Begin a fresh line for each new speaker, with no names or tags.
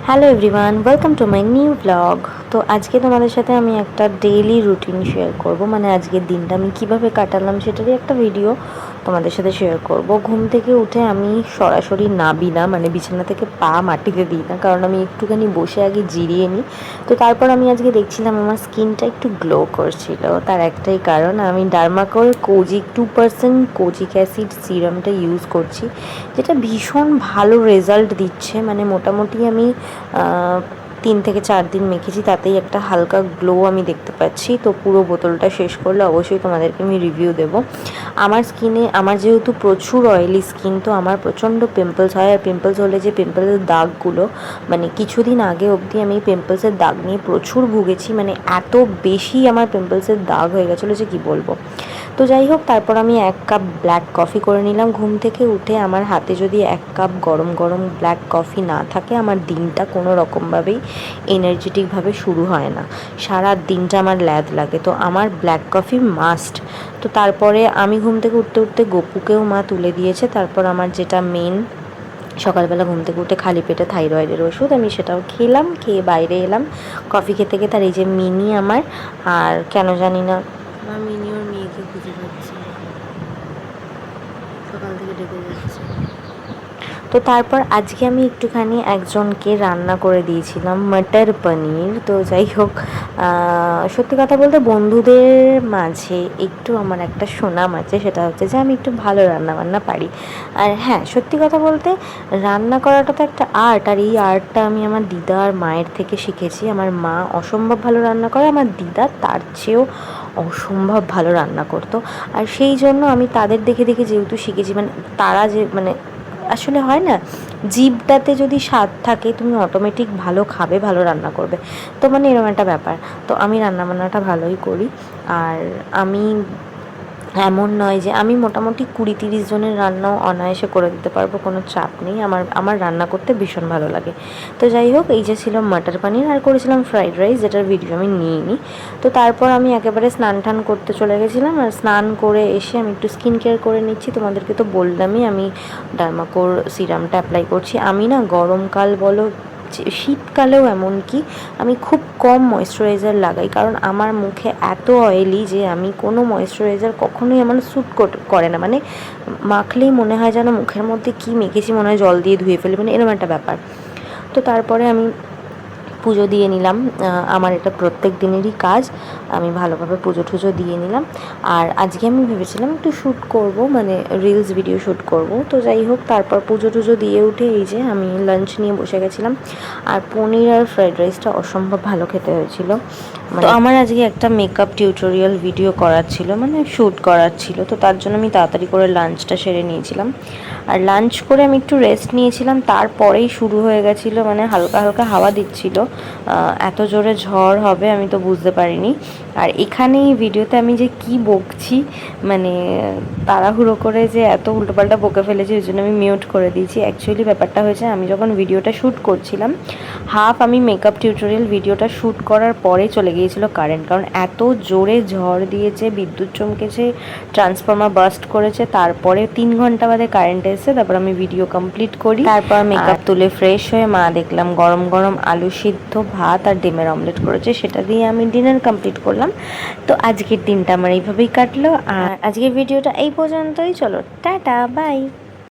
Hello everyone, welcome to my new blog. তো আজকে তোমাদের সাথে আমি একটা ডেইলি রুটিন শেয়ার করব, মানে আজকের দিনটা আমি কিভাবে কাটালাম সেটারই একটা ভিডিও তোমাদের সাথে শেয়ার করব। ঘুম থেকে উঠে আমি সরাসরি নাবি না, মানে বিছানা থেকে পা মাটিতে দিই না, কারণ আমি একটুখানি বসে আগে জিরিয়ে নিই। তো তারপর আমি আজকে দেখছিলাম আমার স্কিনটা একটু গ্লো করছিল, তার একটাই কারণ আমি ডার্মাকোর কোজিক 2% কোজিক অ্যাসিড সিরামটা ইউজ করছি, যেটা ভীষণ ভালো রেজাল্ট দিচ্ছে। মানে মোটামুটি আমি 3 থেকে 4 দিন মেখেছি, তাতেই একটা হালকা গ্লো আমি দেখতে পাচ্ছি। তো পুরো বোতলটা শেষ করলে অবশ্যই তোমাদেরকে আমি রিভিউ দেবো। আমার স্কিনে, আমার যেহেতু প্রচুর অয়েলি স্কিন, তো আমার প্রচণ্ড পিম্পলস হয়। আর পিম্পলস হলে যে পিম্পলসের দাগগুলো, মানে কিছুদিন আগে অবধি আমি পিম্পলসের দাগ নিয়ে প্রচুর ভুগেছি, মানে এত বেশি আমার পিম্পলসের দাগ হয়ে গেছিলো যে কী বলবো। তো যাই হোক, তারপর আমি 1 কাপ ব্ল্যাক কফি করে নিলাম। ঘুম থেকে উঠে আমার হাতে যদি 1 কাপ গরম গরম ব্ল্যাক কফি না থাকে, আমার দিনটা কোনো রকমভাবেই এনার্জেটিকভাবে শুরু হয় না, সারা দিনটা আমার ল্যাদ লাগে। তো আমার ব্ল্যাক কফি মাস্ট। তো তারপরে আমি ঘুম থেকে উঠতে উঠতে গপুকেও মা তুলে দিয়েছে। তারপর আমার যেটা মেন, সকালবেলা ঘুম থেকে উঠে খালি পেটে থাইরয়েডের ওষুধ, আমি সেটাও খেলাম। খেয়ে বাইরে এলাম কফি খেতে খেতে। আর এই যে মিনি আমার, আর কেন জানি না মিনি ওর মেয়েকে খুঁজে পাচ্ছি, সকাল থেকে ডেকে যাচ্ছে। তো তারপর আজকে আমি একটুখানি একজনকে রান্না করে দিয়েছিলাম মটর পনির। তো যাই হোক, সত্যি কথা বলতে বন্ধুদের মাঝে একটু আমার একটা সুনাম আছে, সেটা হচ্ছে যে আমি একটু ভালো রান্নাবান্না পারি। আর হ্যাঁ, সত্যি কথা বলতে রান্না করাটা তো একটা আর্ট, আর এই আর্টটা আমি আমার দিদা আর মায়ের থেকে শিখেছি। আমার মা অসম্ভব ভালো রান্না করে, আমার দিদা তার চেয়েও অসম্ভব ভালো রান্না করতো। আর সেই জন্য আমি তাদের দেখে দেখে যেহেতু শিখেছি, মানে তারা যে, মানে আসলে হয় না, জিভটাতে যদি স্বাদ থাকে তুমি অটোমেটিক ভালো খাবে, ভালো রান্না করবে। তো মানে এরকম একটা ব্যাপার। তো আমি রান্নাবান্নাটা ভালোই করি। আর আমি, এমন নয় যে, আমি মোটামুটি 20-30 জনের রান্নাও অনায়াসে করে দিতে পারবো, কোনো চাপ নেই। আমার রান্না করতে ভীষণ ভালো লাগে। তো যাই হোক, এই যে ছিল মটর পনির, আর করেছিলাম ফ্রাইড রাইস, যেটার ভিডিও আমি নিইনি। তো তারপর আমি একেবারে স্নান টান করতে চলে গেছিলাম। আর স্নান করে এসে আমি একটু স্কিন কেয়ার করে নিচ্ছি। তোমাদেরকে তো বললামই আমি ডার্মাকোর সিরামটা অ্যাপ্লাই করছি। আমি না গরমকাল বলো, শীতকালেও এমনকি আমি খুব কম ময়েশ্চারাইজার লাগাই, কারণ আমার মুখে এত অয়েলি যে আমি কোনো ময়েশ্চারাইজার কখনোই আমার স্যুট করে না। মানে মাখলেই মনে হয় যেন মুখের মধ্যে কী মেখেছি, মনে হয় জল দিয়ে ধুয়ে ফেলি, মানে এরকম একটা ব্যাপার। তো তারপরে আমি পুজো দিয়ে নিলাম। আমার এটা প্রত্যেক দিনেরই কাজ, আমি ভালোভাবে পুজো টুজো দিয়ে নিলাম। আর আজকে আমি ভেবেছিলাম একটু শ্যুট করব, মানে রিলস ভিডিও শ্যুট করব। তো যাই হোক, তারপর পুজো টুজো দিয়ে উঠে এই যে আমি লাঞ্চ নিয়ে বসে গেছিলাম। আর পনির আর ফ্রাইড রাইসটা অসম্ভব ভালো খেতে হয়েছিল। তো আমার আজকে একটা মেকআপ টিউটোরিয়াল ভিডিও করার ছিল, মানে শ্যুট করার ছিল। তো তার জন্য আমি তাড়াতাড়ি করে লাঞ্চটা সেরে নিয়েছিলাম। আর লাঞ্চ করে আমি একটু রেস্ট নিয়েছিলাম, তারপরেই শুরু হয়ে গেছিলো, মানে হালকা হালকা হাওয়া দিচ্ছিল। এত জোরে ঝড় হবে আমি তো বুঝতে পারিনি। আর এখানে এই ভিডিওতে আমি যে কি বকছি, মানে তাড়াহুড়ো করে যে এত উল্টোপাল্টা বকে ফেলেছি, ওই জন্য আমি মিউট করে দিয়েছি। অ্যাকচুয়ালি ব্যাপারটা হয়েছে, আমি যখন ভিডিওটা শ্যুট করছিলাম, আমি মেকআপ টিউটোরিয়াল ভিডিওটা শ্যুট করার পরে চলে গিয়েছিলো কারেন্ট, কারণ এত জোরে ঝড় দিয়েছে, বিদ্যুৎ চমকেছে, ট্রান্সফর্মার বাস্ট করেছে। তারপরে 3 ঘন্টা বাদে কারেন্ট এসে তারপর আমি ভিডিও কমপ্লিট করি। তারপর মেকআপ তুলে ফ্রেশ হয়ে মা দেখলাম গরম গরম আলু সিদ্ধ, ভাত আর ডিমের অমলেট করেছে, সেটা দিয়ে আমি ডিনার কমপ্লিট করলাম। তো আজকের দিনটা আমার এইভাবেই কাটলো। আর আজকের ভিডিওটা এই পর্যন্তই। চলো টাটা, বাই।